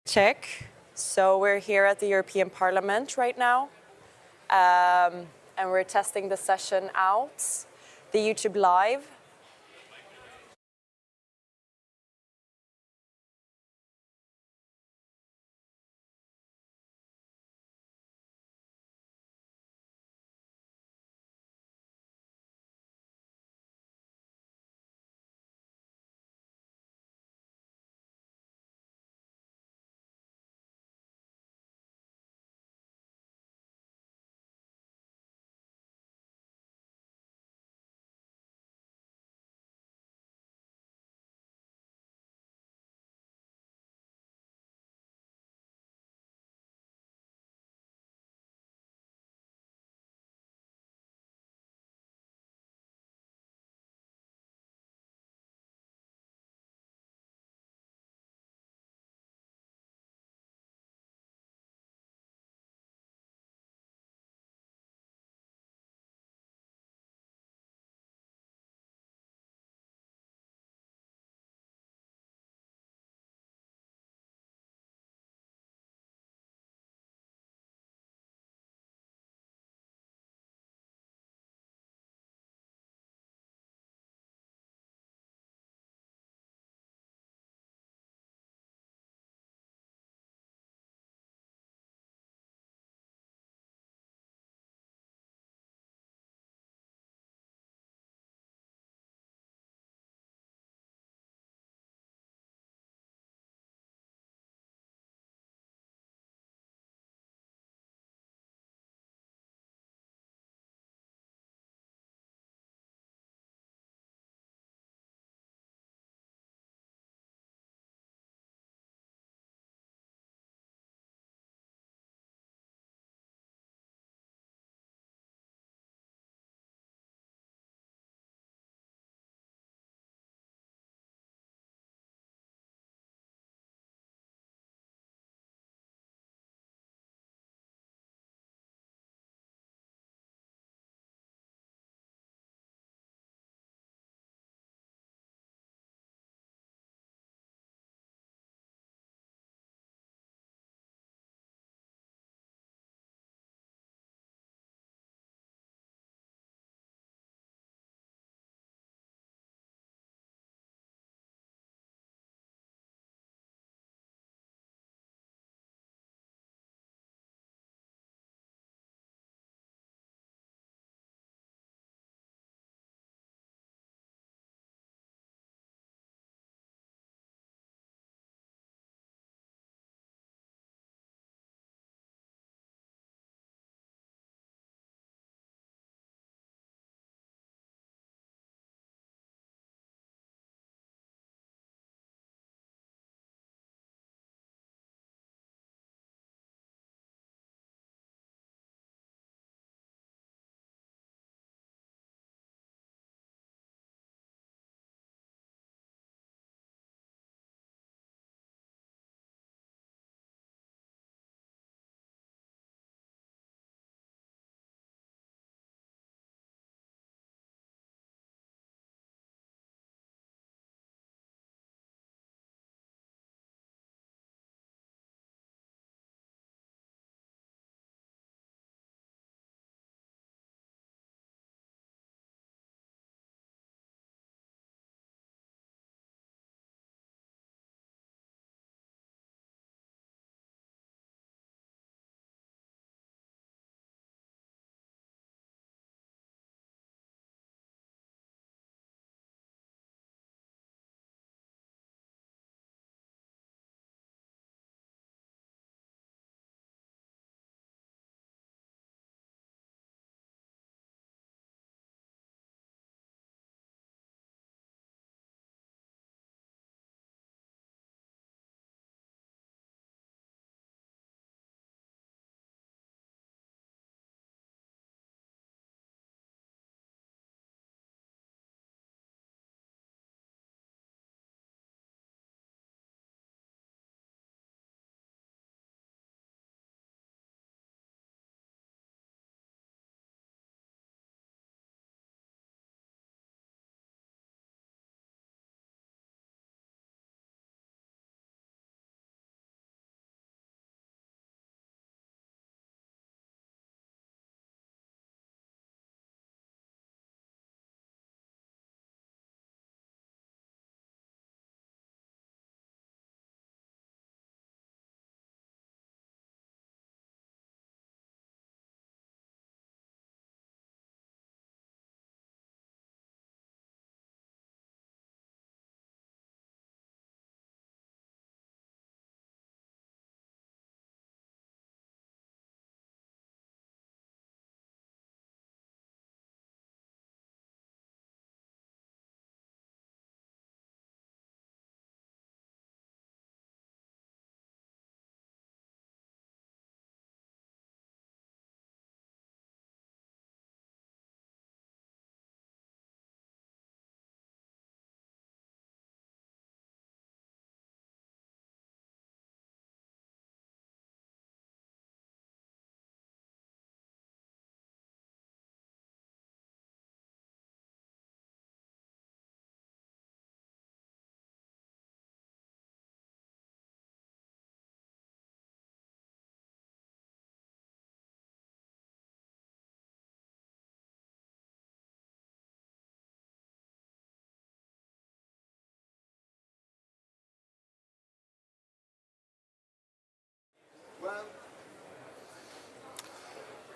Check. So we're here at the European Parliament right now, and we're testing the session out, the YouTube Live.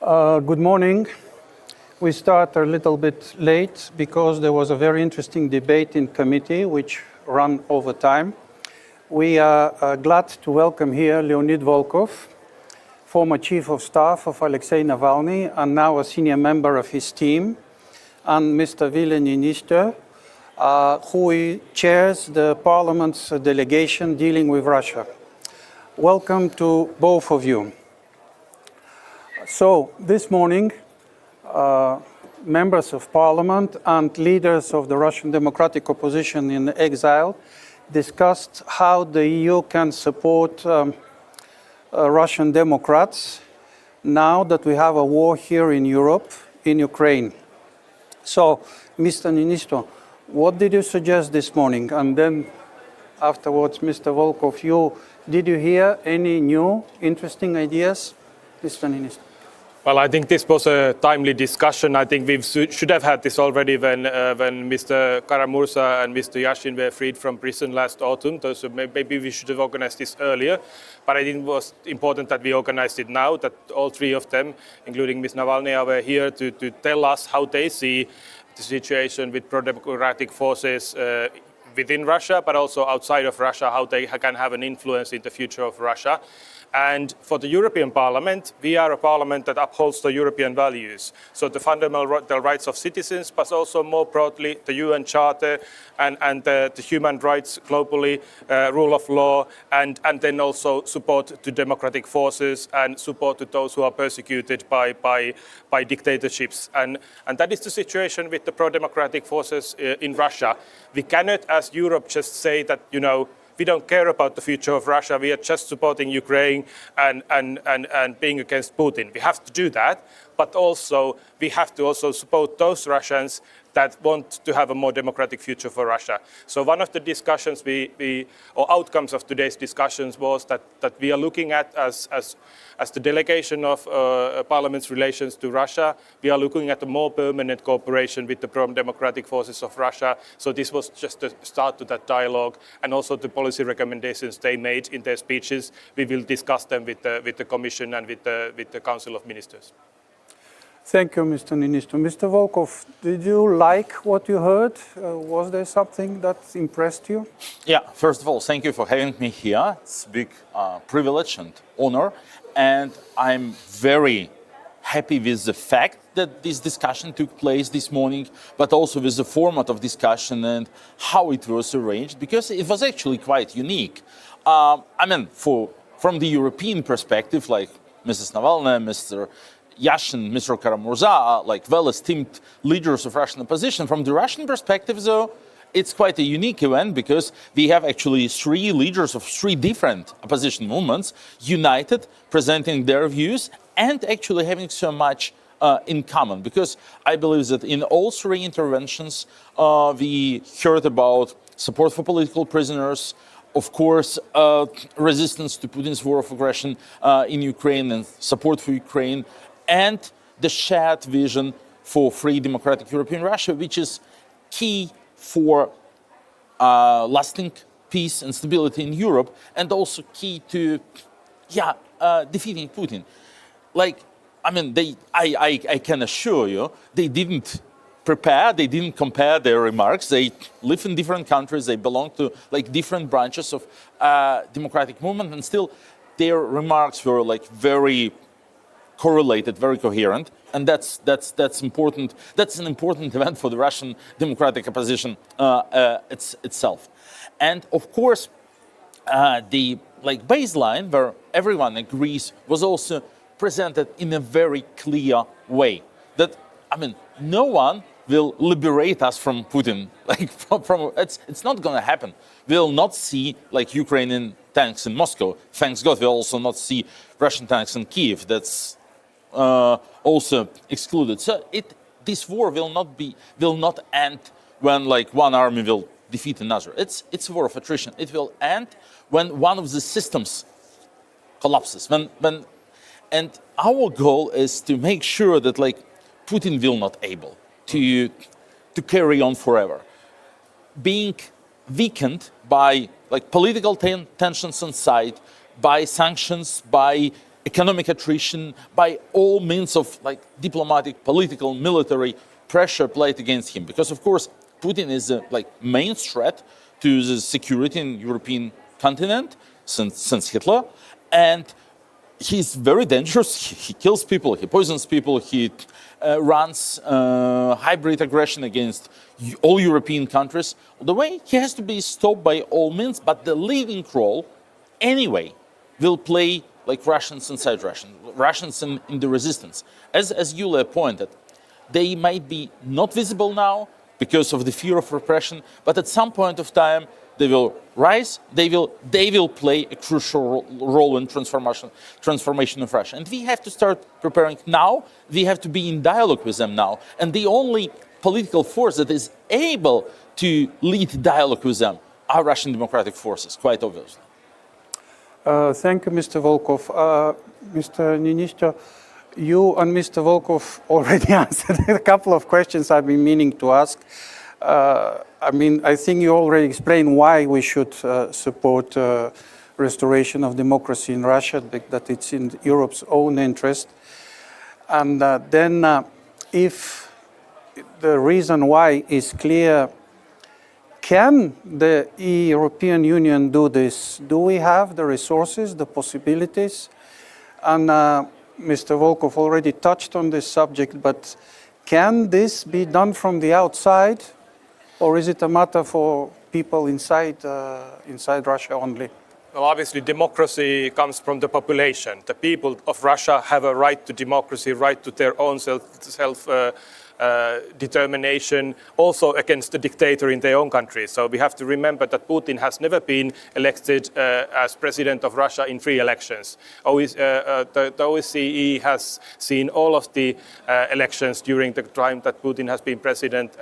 Good morning. We start a little bit late because there was a very interesting debate in committee which ran over time. We are glad to welcome here Leonid VOLKOV, former chief of staff of Alexei Navalny and now a senior member of his team, and Mr. Ville Niinistö, who chairs the Parliament's delegation dealing with Russia. Welcome to both of you. So this morning, members of Parliament and leaders of the Russian democratic opposition in exile discussed how the EU can support Russian Democrats now that we have a war here in Europe, in Ukraine. So, Mr. Niinistö, what did you suggest this morning? And then afterwards, Mr. Volkov, did you hear any new interesting ideas? Mr. Niinistö. Well, I think this was a timely discussion. I think we should have had this already when Mr. Kara-Murza and Mr. Yashin were freed from prison last autumn. So maybe we should have organized this earlier. But I think it was important that we organized it now, that all three of them, including Ms. Navalny, were here to tell us how they see the situation with pro-democratic forces within Russia, but also outside of Russia, how they can have an influence in the future of Russia. And for the European Parliament, we are a parliament that upholds the European values. So the fundamental rights of citizens, but also more broadly the UN Charter and the human rights globally, rule of law, and then also support to democratic forces and support to those who are persecuted by dictatorships. And that is the situation with the pro-democratic forces in Russia. We cannot, as Europe, just say that, we don't care about the future of Russia. We are just supporting Ukraine and being against Putin. We have to do that, but also we have to also support those Russians that want to have a more democratic future for Russia. So one of the discussions or outcomes of today's discussions was that we are looking at as the delegation of Parliament's relations to Russia, we are looking at a more permanent cooperation with the pro-democratic forces of Russia. So this was just a start to that dialogue, and also the policy recommendations they made in their speeches. We will discuss them with the Commission and with the Council of Ministers. Thank you, Mr. Niinistö. Mr. Volkov, did you like what you heard? Was there something that impressed you? Yeah, first of all, thank you for having me here. It's a big privilege and honor. And I'm very happy with the fact that this discussion took place this morning, but also with the format of discussion and how it was arranged, because it was actually quite unique. From the European perspective, like Mrs. Navalny, Mr. Yashin, Mr. Kara-Murza, like well-esteemed leaders of Russian opposition. From the Russian perspective, though, it's quite a unique event because we have actually three leaders of three different opposition movements united, presenting their views and actually having so much in common. Because I believe that in all three interventions, we heard about support for political prisoners, of course, resistance to Putin's war of aggression in Ukraine and support for Ukraine, and the shared vision for free democratic European Russia, which is key for lasting peace and stability in Europe, and also key to defeating Putin. I can assure you, they didn't prepare, they didn't compare their remarks. They live in different countries, they belong to different branches of democratic movement, and still their remarks were very correlated, very coherent, and that's important. That's an important event for the Russian democratic opposition itself. And of course, the baseline where everyone agrees was also presented in a very clear way. That no one will liberate us from Putin. It's not going to happen. We'll not see Ukrainian tanks in Moscow. Thanks God, we'll also not see Russian tanks in Kiev. That's also excluded. So this war will not end when one army will defeat another. It's a war of attrition. It will end when one of the systems collapses. And our goal is to make sure that Putin will not able to carry on forever, being weakened by political tensions inside, by sanctions, by economic attrition, by all means of like diplomatic, political, military pressure played against him. Because of course, Putin is a like main threat to the security in European continent since Hitler, and he's very dangerous. He kills people, he poisons people, he runs hybrid aggression against all European countries. The way he has to be stopped by all means, but the leading role anyway will play like Russians inside Russians in the resistance. As Yulia pointed, they might be not visible now because of the fear of repression, but at some point of time they will rise, they will play a crucial role in transformation of Russia. And we have to start preparing now, we have to be in dialogue with them now. And the only political force that is able to lead dialogue with them are Russian democratic forces, quite obviously. Thank you, Mr. Volkov. Mr. Niinistö, you and Mr. Volkov already answered a couple of questions I've been meaning to ask. I think you already explained why we should support restoration of democracy in Russia, that it's in Europe's own interest. And then if the reason why is clear, can the European Union do this? Do we have the resources, the possibilities? And Mr. Volkov already touched on this subject, but can this be done from the outside? Or is it a matter for people inside Russia only? Well, obviously, democracy comes from the population. The people of Russia have a right to democracy, right to their own self-determination, also against the dictator in their own country. So we have to remember that Putin has never been elected as president of Russia in free elections. The OSCE has seen all of the elections during the time that Putin has been president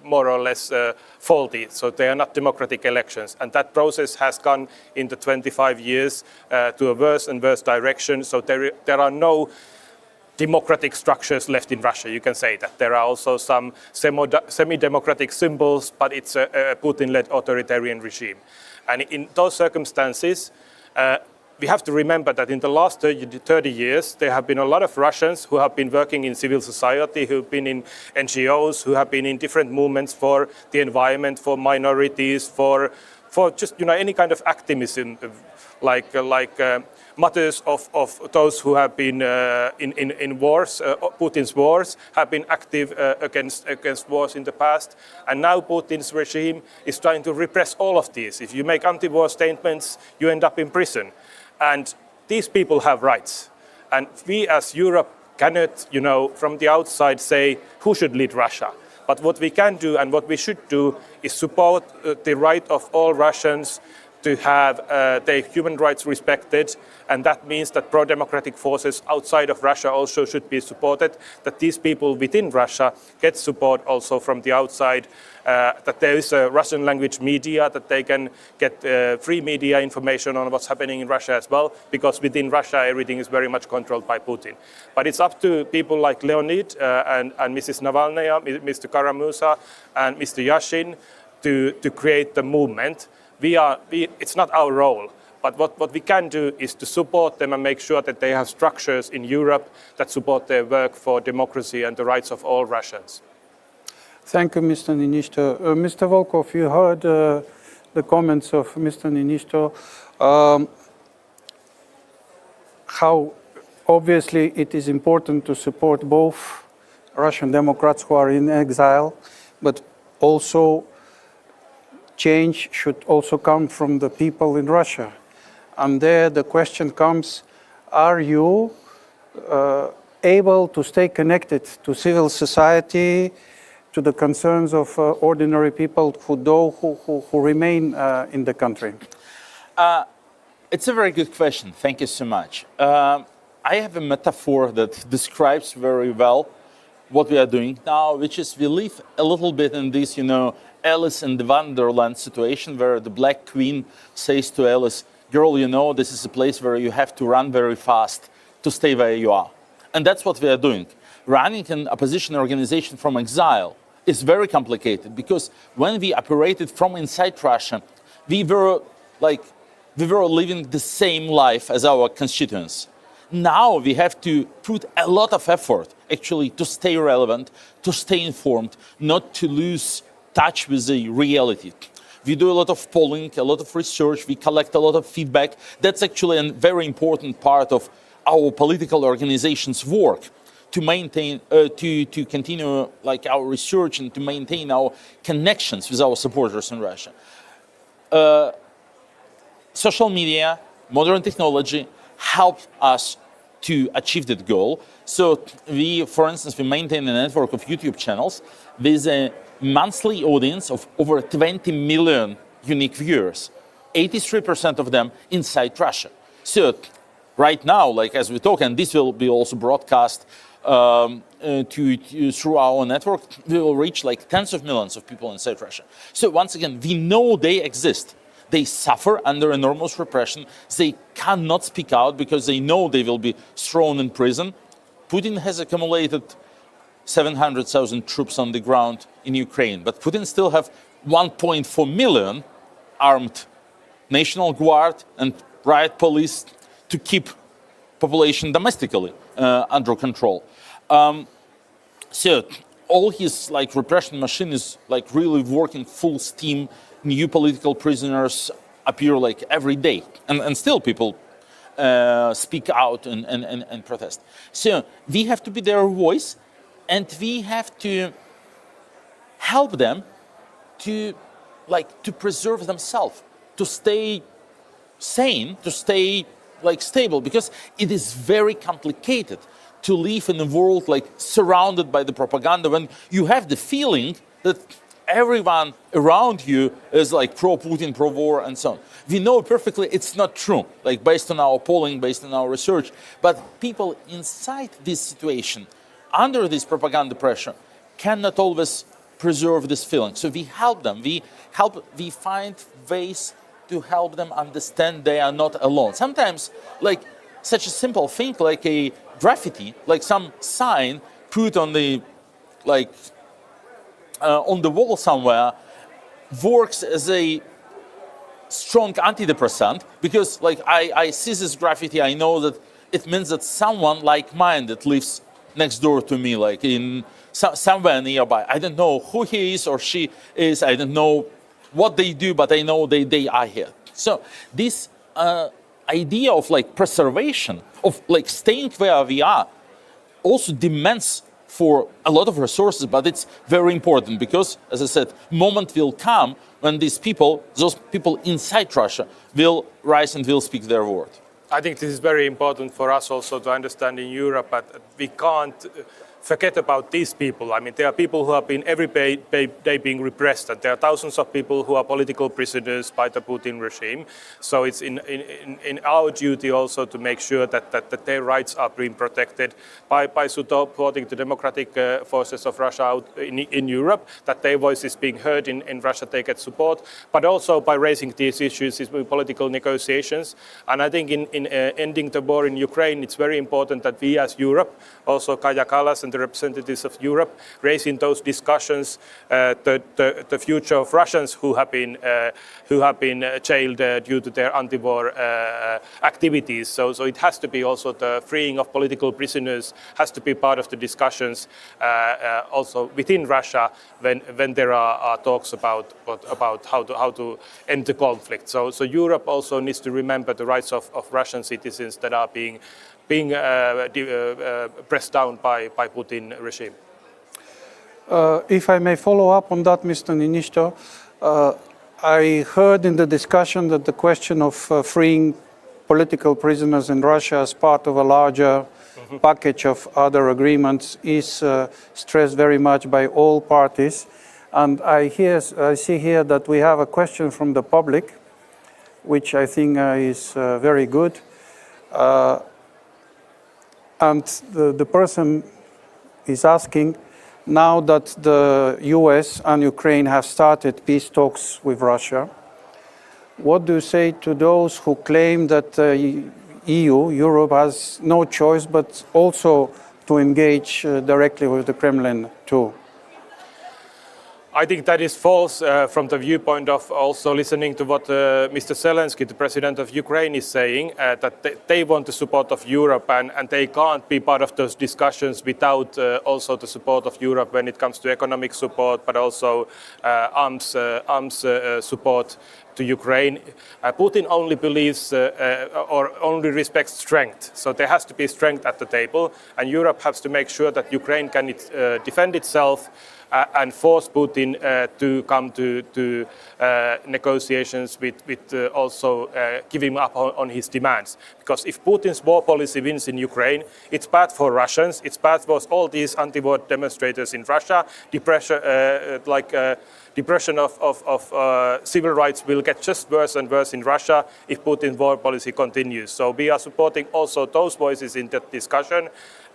more or less faulty. So they are not democratic elections. And that process has gone in the 25 years to a worse and worse direction. So there are no democratic structures left in Russia, you can say that. There are also some semi-democratic symbols, but it's a Putin-led authoritarian regime. And in those circumstances, we have to remember that in the last 30 years, there have been a lot of Russians who have been working in civil society, who have been in NGOs, who have been in different movements for the environment, for minorities, for just any kind of activism, like mothers of those who have been in wars, Putin's wars, have been active against wars in the past. And now Putin's regime is trying to repress all of these. If you make anti-war statements, you end up in prison. And these people have rights. And we as Europe cannot, from the outside say who should lead Russia. But what we can do and what we should do is support the right of all Russians to have their human rights respected, and that means that pro-democratic forces outside of Russia also should be supported, that these people within Russia get support also from the outside, that there is a Russian language media, that they can get free media information on what's happening in Russia as well, because within Russia everything is very much controlled by Putin. But it's up to people like Leonid and Mrs. Navalny, Mr. Kara-Murza and Mr. Yashin to create the movement. It's not our role, but what we can do is to support them and make sure that they have structures in Europe that support their work for democracy and the rights of all Russians. Thank you, Mr. Niinistö. Mr. Volkov, you heard the comments of Mr. Niinistö. How obviously it is important to support both Russian Democrats who are in exile, but also change should also come from the people in Russia. And there the question comes, are you able to stay connected to civil society, to the concerns of ordinary people who remain in the country? It's a very good question. Thank you so much. I have a metaphor that describes very well what we are doing now, which is we live a little bit in this, Alice in the Wonderland situation where the Black Queen says to Alice, girl, this is a place where you have to run very fast to stay where you are. And that's what we are doing. Running an opposition organization from exile is very complicated because when we operated from inside Russia, we were living the same life as our constituents. now we have to put a lot of effort actually to stay relevant, to stay informed, not to lose touch with the reality. We do a lot of polling, a lot of research, we collect a lot of feedback. That's actually a very important part of our political organization's work, to maintain, to continue like our research and to maintain our connections with our supporters in Russia. Social media, modern technology help us to achieve that goal. So we, for instance, we maintain a network of YouTube channels with a monthly audience of over 20 million unique viewers, 83% of them inside Russia. So right now, like as we talk, and this will be also broadcast through our network, we will reach like tens of millions of people inside Russia. So once again, we know they exist. They suffer under enormous repression. They cannot speak out because they know they will be thrown in prison. Putin has accumulated 700,000 troops on the ground in Ukraine, but Putin still have 1.4 million armed National Guard and riot police to keep population domestically under control. So all his like repression machine is like really working full steam. New political prisoners appear like every day, and still people speak out and protest. So we have to be their voice, and we have to help them to preserve themselves, to stay sane, to stay like stable, because it is very complicated to live in a world like surrounded by the propaganda when you have the feeling that everyone around you is like pro-Putin, pro-war, and so on. We know perfectly it's not true, like based on our polling, based on our research, but people inside this situation, under this propaganda pressure, cannot always preserve this feeling. So we help them, we find ways to help them understand they are not alone. Sometimes, like such a simple thing like a graffiti, like some sign put on the, like, on the wall somewhere, works as a strong antidepressant, because like I see this graffiti, I know that it means that someone like mine that lives next door to me, like in somewhere nearby. I don't know who he is or she is, I don't know what they do, but I know they are here. So this idea of like preservation, of like staying where we are, also demands for a lot of resources, but it's very important because, as I said, moment will come when these people, those people inside Russia, will rise and will speak their word. I think this is very important for us also to understand in Europe, but we can't forget about these people. I mean, there are people who have been every day being repressed, and there are thousands of people who are political prisoners by the Putin regime. So it's in our duty also to make sure that their rights are being protected by supporting the democratic forces of Russia out in Europe, that their voice is being heard in Russia, they get support, but also by raising these issues with political negotiations. And I think in ending the war in Ukraine, it's very important that we as Europe, also Kaja Kallas and the representatives of Europe, raising those discussions, the future of Russians who have been jailed due to their anti-war activities. So it has to be also the freeing of political prisoners has to be part of the discussions also within Russia when there are talks about how to end the conflict. So Europe also needs to remember the rights of Russian citizens that are being pressed down by Putin regime. If I may follow up on that, Mr. Niinistö, I heard in the discussion that the question of freeing political prisoners in Russia as part of a larger package of other agreements is stressed very much by all parties. And I see here that we have a question from the public, which I think is very good. And the person is asking, now that the US and Ukraine have started peace talks with Russia, what do you say to those who claim that Europe has no choice but also to engage directly with the Kremlin too? I think that is false from the viewpoint of also listening to what Mr. Zelensky, the president of Ukraine, is saying, that they want the support of Europe and they can't be part of those discussions without also the support of Europe when it comes to economic support, but also arms support to Ukraine. Putin only believes or only respects strength. So there has to be strength at the table, and Europe has to make sure that Ukraine can defend itself and force Putin to come to negotiations with also giving up on his demands. Because if Putin's war policy wins in Ukraine, it's bad for Russians, it's bad for all these anti-war demonstrators in Russia. Depression of civil rights will get just worse and worse in Russia if Putin's war policy continues. So we are supporting also those voices in that discussion.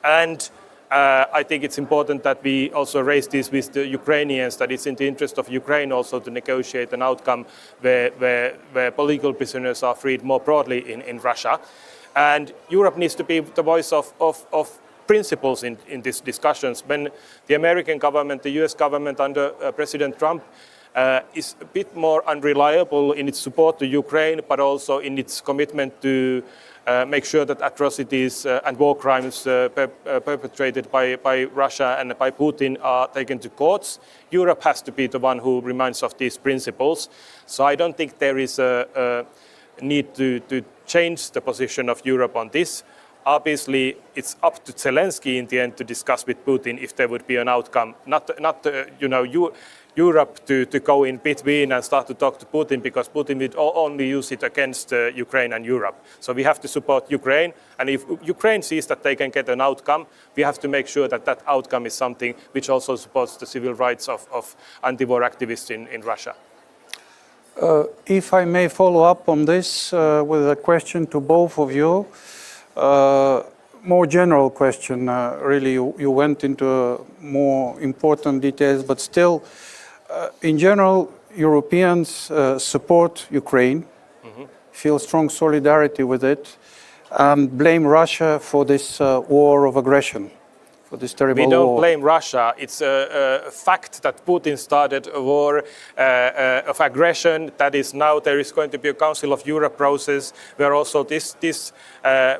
And I think it's important that we also raise this with the Ukrainians, that it's in the interest of Ukraine also to negotiate an outcome where political prisoners are freed more broadly in Russia. And Europe needs to be the voice of principles in these discussions. When the American government, the US government under President Trump is a bit more unreliable in its support to Ukraine, but also in its commitment to make sure that atrocities and war crimes perpetrated by Russia and by Putin are taken to courts, Europe has to be the one who reminds of these principles. So I don't think there is a need to change the position of Europe on this. Obviously, it's up to Zelensky in the end to discuss with Putin if there would be an outcome, not Europe to go in between and start to talk to Putin, because Putin would only use it against Ukraine and Europe. So we have to support Ukraine, and if Ukraine sees that they can get an outcome, we have to make sure that that outcome is something which also supports the civil rights of anti-war activists in Russia. If I may follow up on this with a question to both of you, more general question, really, you went into more important details, but still, in general, Europeans support Ukraine, feel strong solidarity with it, and blame Russia for this war of aggression, for this terrible war. We don't blame Russia. It's a fact that Putin started a war of aggression. That is, now there is going to be a Council of Europe process where also this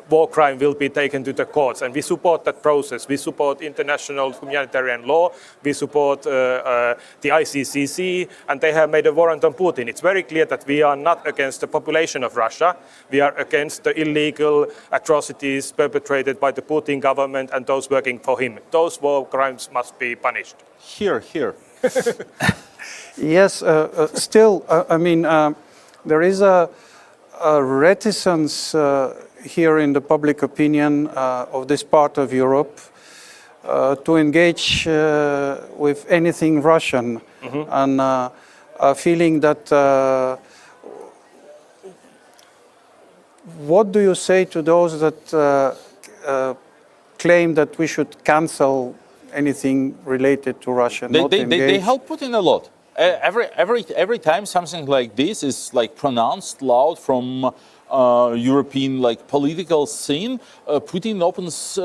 war crime will be taken to the courts. And we support that process. We support international humanitarian law. We support the ICCC, and they have made a warrant on Putin. It's very clear that we are not against the population of Russia. We are against the illegal atrocities perpetrated by the Putin government and those working for him. Those war crimes must be punished. Here. Yes, still, I mean, there is a reticence here in the public opinion of this part of Europe to engage with anything Russian, and a feeling that what do you say to those that claim that we should cancel anything related to Russia? They help Putin a lot. Every time something like this is pronounced loud from European political scene, Putin opens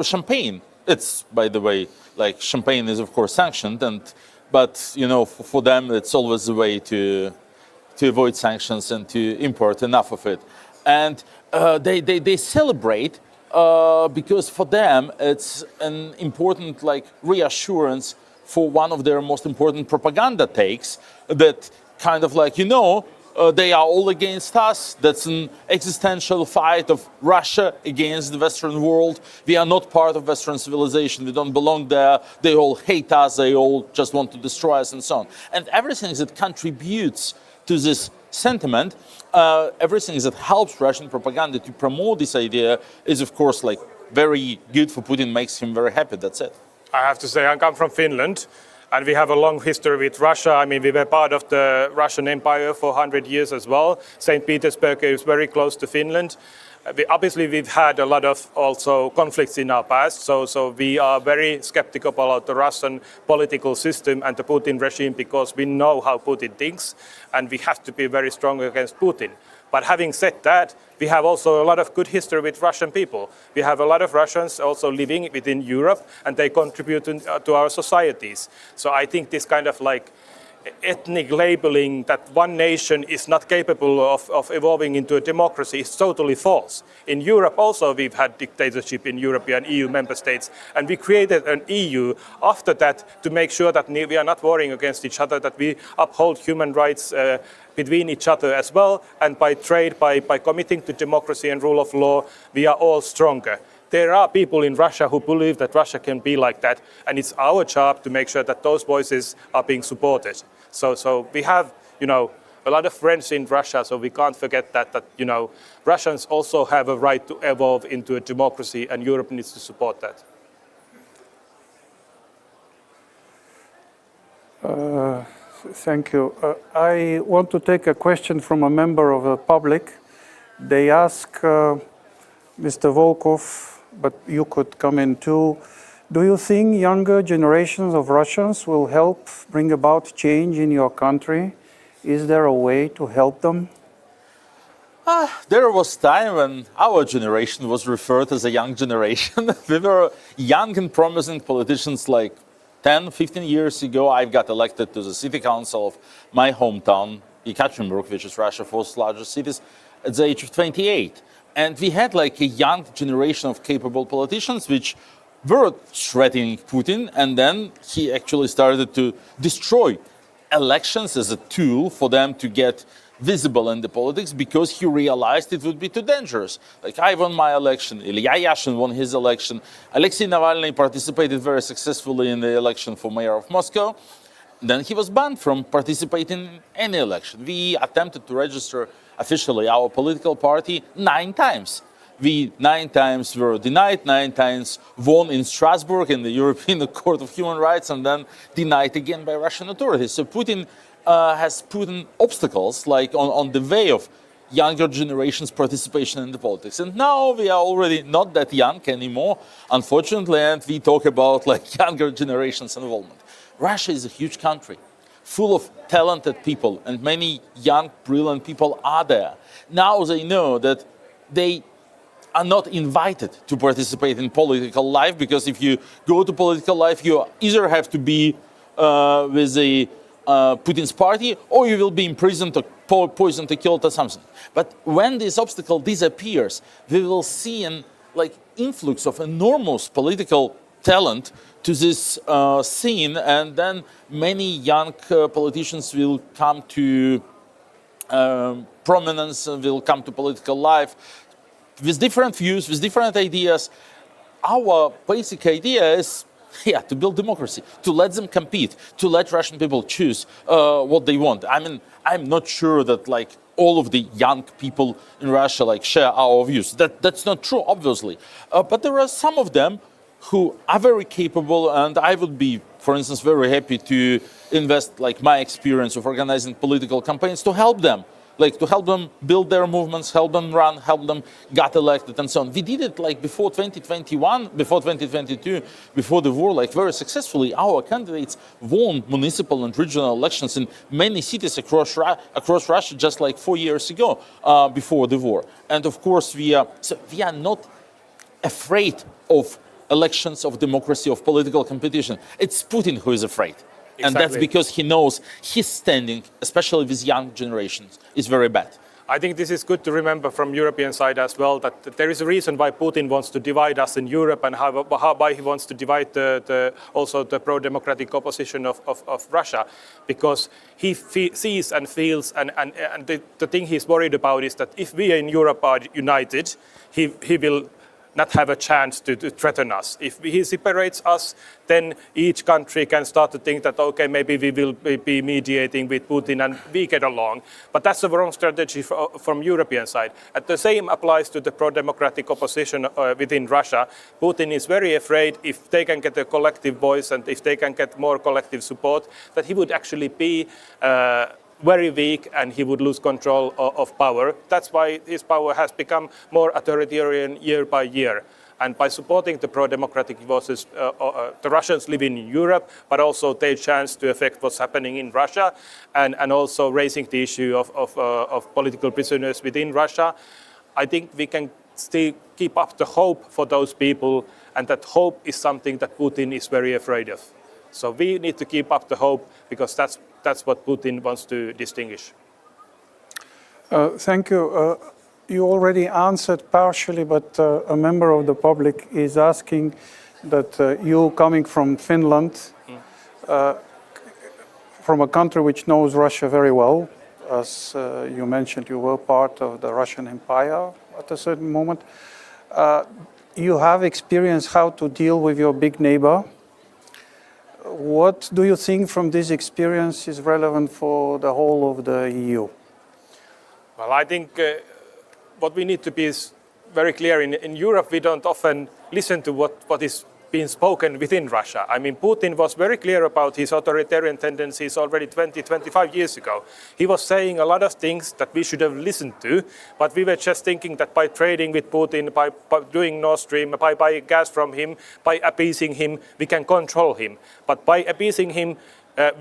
champagne. It's, by the way, champagne is of course sanctioned, but for them it's always a way to avoid sanctions and to import enough of it. And they celebrate because for them it's an important reassurance for one of their most important propaganda takes, that kind of they are all against us. That's an existential fight of Russia against the Western world. We are not part of Western civilization. We don't belong there. They all hate us. They all just want to destroy us and so on. And everything that contributes to this sentiment, everything that helps Russian propaganda to promote this idea is, of course, very good for Putin, makes him very happy. That's it. I have to say, I come from Finland, and we have a long history with Russia. I mean, we were part of the Russian Empire for 100 years as well. St. Petersburg is very close to Finland. Obviously, we've had a lot of also conflicts in our past, so we are very skeptical about the Russian political system and the Putin regime, because we know how Putin thinks, and we have to be very strong against Putin. But having said that, we have also a lot of good history with Russian people. We have a lot of Russians also living within Europe, and they contribute to our societies. So I think this kind of like ethnic labeling that one nation is not capable of evolving into a democracy is totally false. In Europe also we've had dictatorship in European EU member states, and we created an EU after that to make sure that we are not warring against each other, that we uphold human rights between each other as well, and by trade, by committing to democracy and rule of law, we are all stronger. There are people in Russia who believe that Russia can be like that, and it's our job to make sure that those voices are being supported. So we have, a lot of friends in Russia, so we can't forget that Russians also have a right to evolve into a democracy, and Europe needs to support that. Thank you. I want to take a question from a member of the public. They ask Mr. Volkov, but you could come in too. Do you think younger generations of Russians will help bring about change in your country? Is there a way to help them? There was time when our generation was referred as a young generation. We were young and promising politicians like 10, 15 years ago. I got elected to the city council of my hometown, Yekaterinburg, which is Russia's fourth largest city, at the age of 28. And we had like a young generation of capable politicians which were threatening Putin, and then he actually started to destroy elections as a tool for them to get visible in the politics, because he realized it would be too dangerous. Like, I won my election, Ilya Yashin won his election, Alexei Navalny participated very successfully in the election for mayor of Moscow. Then he was banned from participating in any election. We attempted to register officially our political party 9 times. We 9 times were denied, 9 times won in Strasbourg in the European Court of Human Rights, and then denied again by Russian authorities. So Putin has put in obstacles like on the way of younger generations' participation in the politics. And now we are already not that young anymore, unfortunately, and we talk about like younger generations' involvement. Russia is a huge country, full of talented people, and many young, brilliant people are there. Now they know that they are not invited to participate in political life, because if you go to political life, you either have to be with the Putin's party, or you will be imprisoned or poisoned or killed or something. But when this obstacle disappears, we will see an influx of enormous political talent to this scene, and then many young politicians will come to prominence, will come to political life with different views, with different ideas. Our basic idea is to build democracy, to let them compete, to let Russian people choose what they want. I mean, I'm not sure that all of the young people in Russia share our views. That's not true, obviously. But there are some of them who are very capable, and I would be, for instance, very happy to invest my experience of organizing political campaigns to help them. To help them build their movements, help them run, help them get elected, and so on. We did it before 2021, before 2022, before the war, very successfully. Our candidates won municipal and regional elections in many cities across Russia just 4 years ago, before the war. And of course, we are not afraid of elections, of democracy, of political competition. It's Putin who is afraid. Exactly. And that's because he knows his standing, especially with young generations, is very bad. I think this is good to remember from European side as well, that there is a reason why Putin wants to divide us in Europe, and why he wants to divide also the pro-democratic opposition of Russia, because he sees and feels, and the thing he's worried about is that if we in Europe are united, he will not have a chance to threaten us. If he separates us, then each country can start to think that, okay, maybe we will be mediating with Putin and we get along. But that's the wrong strategy from European side. And the same applies to the pro-democratic opposition within Russia. Putin is very afraid if they can get a collective voice and if they can get more collective support, that he would actually be very weak and he would lose control of power. That's why his power has become more authoritarian year by year. And by supporting the pro-democratic forces, the Russians live in Europe, but also their chance to affect what's happening in Russia, and also raising the issue of political prisoners within Russia, I think we can still keep up the hope for those people, and that hope is something that Putin is very afraid of. So we need to keep up the hope, because that's what Putin wants to distinguish. Thank you. You already answered partially, but a member of the public is asking that you, coming from Finland, from a country which knows Russia very well, as you mentioned, you were part of the Russian Empire at a certain moment. You have experienced how to deal with your big neighbor. What do you think from this experience is relevant for the whole of the EU? Well, I think what we need to be is very clear. In Europe, we don't often listen to what is being spoken within Russia. I mean, Putin was very clear about his authoritarian tendencies already 25 years ago. He was saying a lot of things that we should have listened to, but we were just thinking that by trading with Putin, by doing Nord Stream, by buying gas from him, by appeasing him, we can control him. But by appeasing him,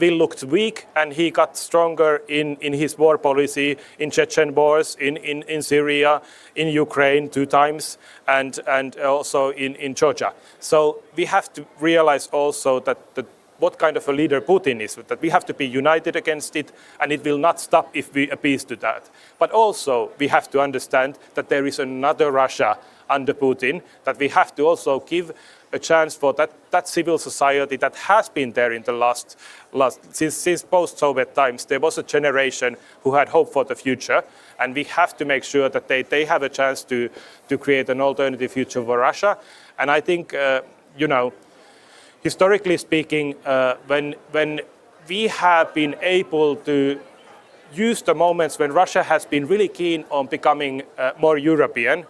Will looked weak, and he got stronger in his war policy, in Chechen wars, in Syria, in Ukraine 2 times, and also in Georgia. So we have to realize also that what kind of a leader Putin is, that we have to be united against it, and it will not stop if we appease to that. But also we have to understand that there is another Russia under Putin, that we have to also give a chance for that civil society that has been there in the since post-Soviet times. There was a generation who had hope for the future, and we have to make sure that they have a chance to create an alternative future for Russia. And I think, historically speaking, when we have been able to use the moments when Russia has been really keen on becoming more European,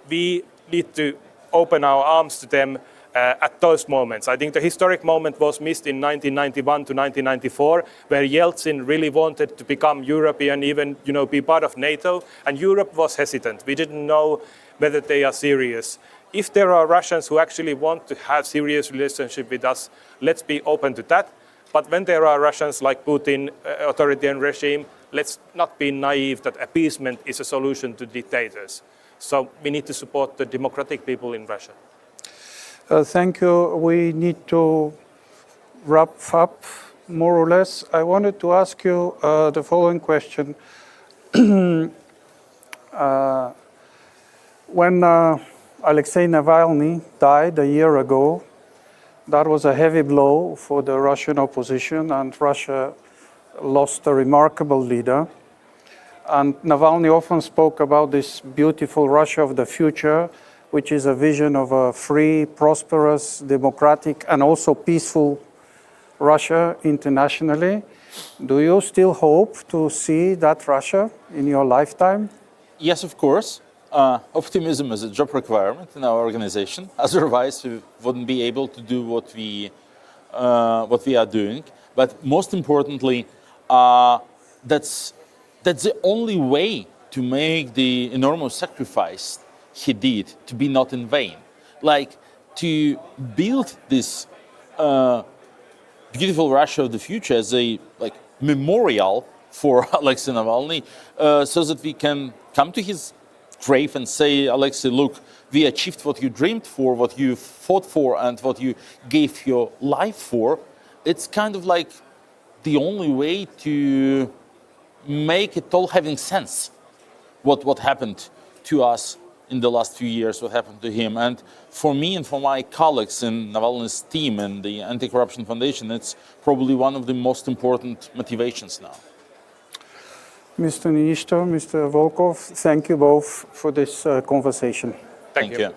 we need to open our arms to them at those moments. I think the historic moment was missed in 1991 to 1994, where Yeltsin really wanted to become European, even be part of NATO, and Europe was hesitant. We didn't know whether they are serious. If there are Russians who actually want to have serious relationship with us, let's be open to that. But when there are Russians like Putin, authoritarian regime, let's not be naive that appeasement is a solution to dictators. So we need to support the democratic people in Russia. Thank you. We need to wrap up more or less. I wanted to ask you the following question. When Alexei Navalny died a year ago, that was a heavy blow for the Russian opposition, and Russia lost a remarkable leader. And Navalny often spoke about this beautiful Russia of the future, which is a vision of a free, prosperous, democratic, and also peaceful Russia internationally. Do you still hope to see that Russia in your lifetime? Yes, of course. Optimism is a job requirement in our organization. Otherwise, we wouldn't be able to do what we are doing. But most importantly, that's the only way to make the enormous sacrifice he did to be not in vain. Like, to build this beautiful Russia of the future as a memorial for Alexei Navalny, so that we can come to his grave and say, Alexei, look, we achieved what you dreamed for, what you fought for, and what you gave your life for. It's kind of like the only way to make it all having sense, what happened to us in the last few years, what happened to him. And for me and for my colleagues in Navalny's team and the Anti-Corruption Foundation, it's probably one of the most important motivations now. Mr. Niinistö, Mr. Volkov, thank you both for this conversation. Thank you.